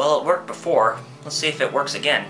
Well, it worked before. Let's see if it works again.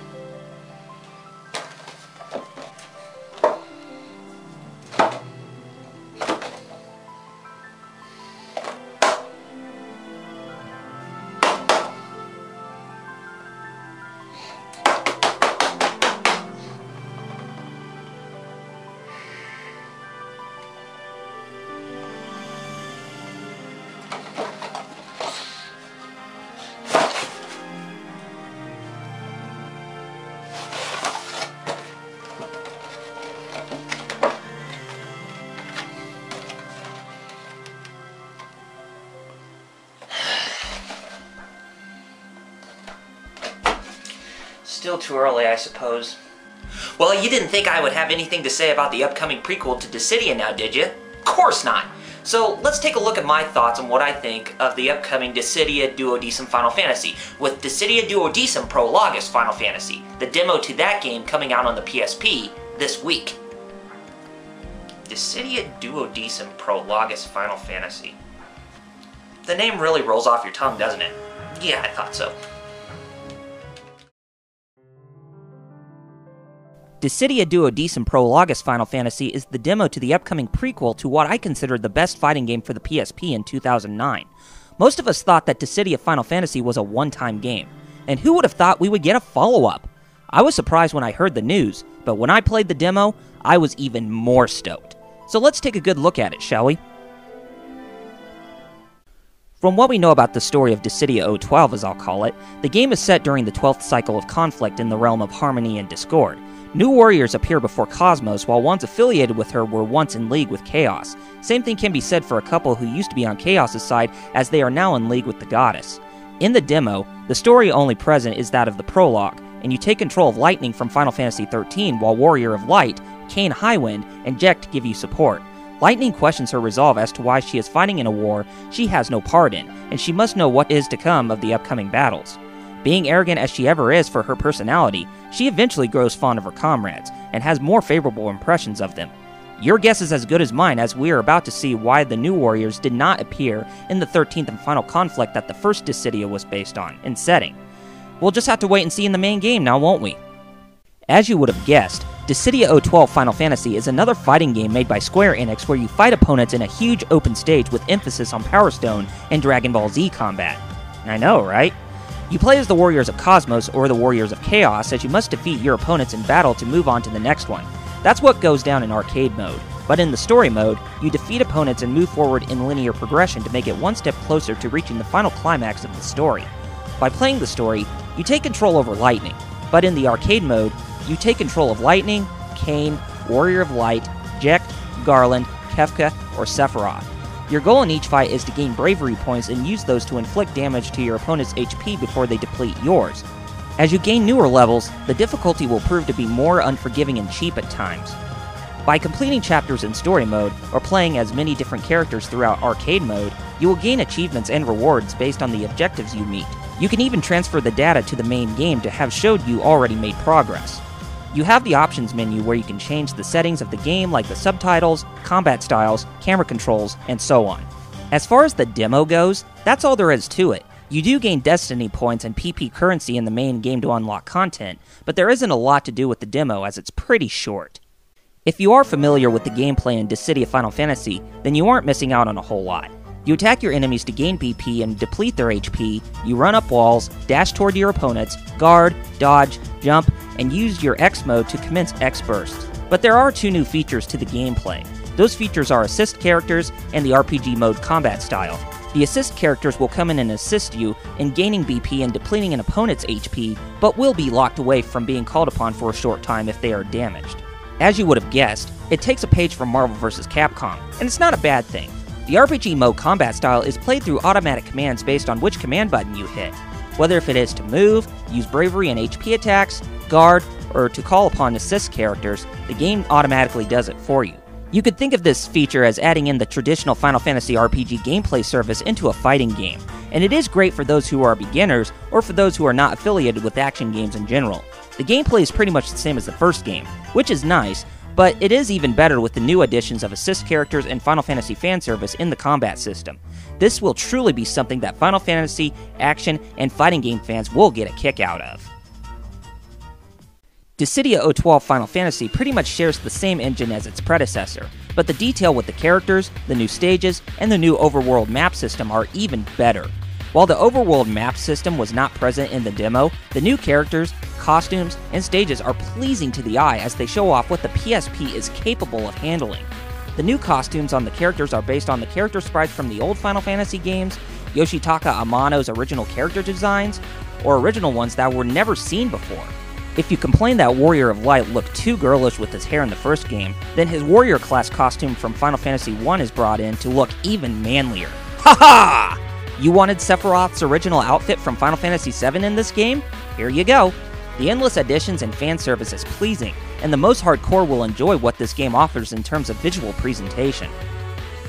Still too early, I suppose. Well, you didn't think I would have anything to say about the upcoming prequel to Dissidia now, did you? Of course not! So, let's take a look at my thoughts on what I think of the upcoming Dissidia Duodecim Final Fantasy, with Dissidia Duodecim Prologus Final Fantasy, the demo to that game coming out on the PSP this week. Dissidia Duodecim Prologus Final Fantasy. The name really rolls off your tongue, doesn't it? Yeah, I thought so. Dissidia Duodecim Prologus Final Fantasy is the demo to the upcoming prequel to what I consider the best fighting game for the PSP in 2009. Most of us thought that Dissidia Final Fantasy was a one-time game, and who would have thought we would get a follow-up? I was surprised when I heard the news, but when I played the demo, I was even more stoked. So let's take a good look at it, shall we? From what we know about the story of Dissidia 012, as I'll call it, the game is set during the 12th cycle of conflict in the realm of Harmony and Discord. New warriors appear before Cosmos, while ones affiliated with her were once in league with Chaos. Same thing can be said for a couple who used to be on Chaos' side, as they are now in league with the goddess. In the demo, the story only present is that of the prologue, and you take control of Lightning from Final Fantasy XIII, while Warrior of Light, Kain Highwind, and Jecht give you support. Lightning questions her resolve as to why she is fighting in a war she has no part in, and she must know what is to come of the upcoming battles. Being arrogant as she ever is for her personality, she eventually grows fond of her comrades, and has more favorable impressions of them. Your guess is as good as mine, as we are about to see why the new warriors did not appear in the 13th and final conflict that the first Dissidia was based on, in setting. We'll just have to wait and see in the main game now, won't we? As you would have guessed, Dissidia 012 Final Fantasy is another fighting game made by Square Enix where you fight opponents in a huge open stage with emphasis on Power Stone and Dragon Ball Z combat. I know, right? You play as the Warriors of Cosmos or the Warriors of Chaos, as you must defeat your opponents in battle to move on to the next one. That's what goes down in arcade mode, but in the story mode, you defeat opponents and move forward in linear progression to make it one step closer to reaching the final climax of the story. By playing the story, you take control over Lightning, but in the arcade mode, you take control of Lightning, Kain, Warrior of Light, Jecht, Garland, Kefka, or Sephiroth. Your goal in each fight is to gain bravery points and use those to inflict damage to your opponent's HP before they deplete yours. As you gain newer levels, the difficulty will prove to be more unforgiving and cheap at times. By completing chapters in story mode, or playing as many different characters throughout arcade mode, you will gain achievements and rewards based on the objectives you meet. You can even transfer the data to the main game to have showed you already made progress. You have the options menu where you can change the settings of the game like the subtitles, combat styles, camera controls, and so on. As far as the demo goes, that's all there is to it. You do gain Destiny points and PP currency in the main game to unlock content, but there isn't a lot to do with the demo as it's pretty short. If you are familiar with the gameplay in Dissidia Final Fantasy, then you aren't missing out on a whole lot. You attack your enemies to gain BP and deplete their HP, you run up walls, dash toward your opponents, guard, dodge, jump, and use your X mode to commence X bursts. But there are two new features to the gameplay. Those features are assist characters and the RPG mode combat style. The assist characters will come in and assist you in gaining BP and depleting an opponent's HP, but will be locked away from being called upon for a short time if they are damaged. As you would have guessed, it takes a page from Marvel vs. Capcom, and it's not a bad thing. The RPG mode combat style is played through automatic commands based on which command button you hit. Whether if it is to move, use bravery and HP attacks, guard, or to call upon assist characters, the game automatically does it for you. You could think of this feature as adding in the traditional Final Fantasy RPG gameplay service into a fighting game, and it is great for those who are beginners or for those who are not affiliated with action games in general. The gameplay is pretty much the same as the first game, which is nice, but it is even better with the new additions of assist characters and Final Fantasy fan service in the combat system. This will truly be something that Final Fantasy, action, and fighting game fans will get a kick out of. Dissidia 012 Final Fantasy pretty much shares the same engine as its predecessor, but the detail with the characters, the new stages, and the new overworld map system are even better. While the overworld map system was not present in the demo, the new characters, costumes, and stages are pleasing to the eye as they show off what the PSP is capable of handling. The new costumes on the characters are based on the character sprites from the old Final Fantasy games, Yoshitaka Amano's original character designs, or original ones that were never seen before. If you complain that Warrior of Light looked too girlish with his hair in the first game, then his Warrior class costume from Final Fantasy I is brought in to look even manlier. Haha! You wanted Sephiroth's original outfit from Final Fantasy VII in this game? Here you go. The endless additions and fan service is pleasing, and the most hardcore will enjoy what this game offers in terms of visual presentation.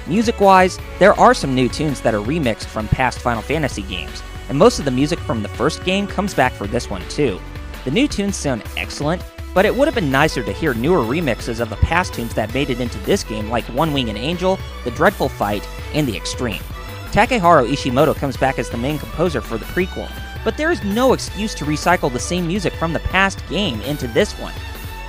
Music-wise, there are some new tunes that are remixed from past Final Fantasy games, and most of the music from the first game comes back for this one too. The new tunes sound excellent, but it would have been nicer to hear newer remixes of the past tunes that made it into this game like One Wing and Angel, The Dreadful Fight, and The Extreme. Takeharu Ishimoto comes back as the main composer for the prequel, but there is no excuse to recycle the same music from the past game into this one.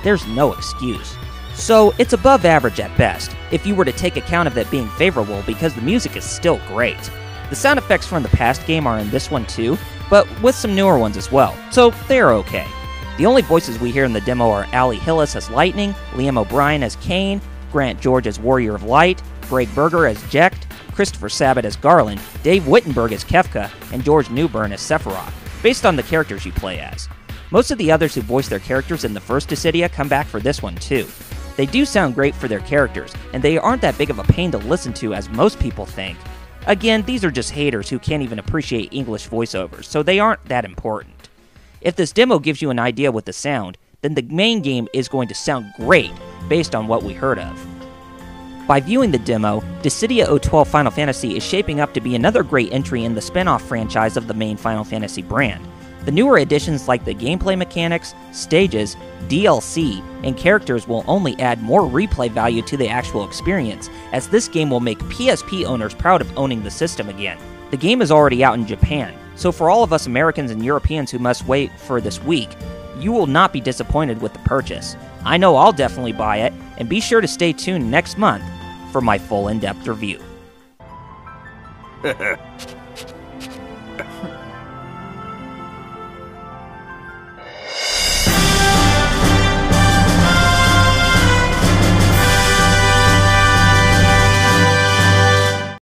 There's no excuse. So it's above average at best, if you were to take account of it being favorable because the music is still great. The sound effects from the past game are in this one too, but with some newer ones as well, so they're okay. The only voices we hear in the demo are Ali Hillis as Lightning, Liam O'Brien as Kain, Grant George as Warrior of Light, Greg Berger as Jecht, Christopher Sabat as Garland, Dave Wittenberg as Kefka, and George Newbern as Sephiroth, based on the characters you play as. Most of the others who voiced their characters in the first Dissidia come back for this one too. They do sound great for their characters, and they aren't that big of a pain to listen to as most people think. Again, these are just haters who can't even appreciate English voiceovers, so they aren't that important. If this demo gives you an idea with the sound, then the main game is going to sound great based on what we heard of. By viewing the demo, Dissidia 012 Final Fantasy is shaping up to be another great entry in the spin-off franchise of the main Final Fantasy brand. The newer additions like the gameplay mechanics, stages, DLC, and characters will only add more replay value to the actual experience, as this game will make PSP owners proud of owning the system again. The game is already out in Japan, so for all of us Americans and Europeans who must wait for this week, you will not be disappointed with the purchase. I know I'll definitely buy it, and be sure to stay tuned next month for my full in-depth review.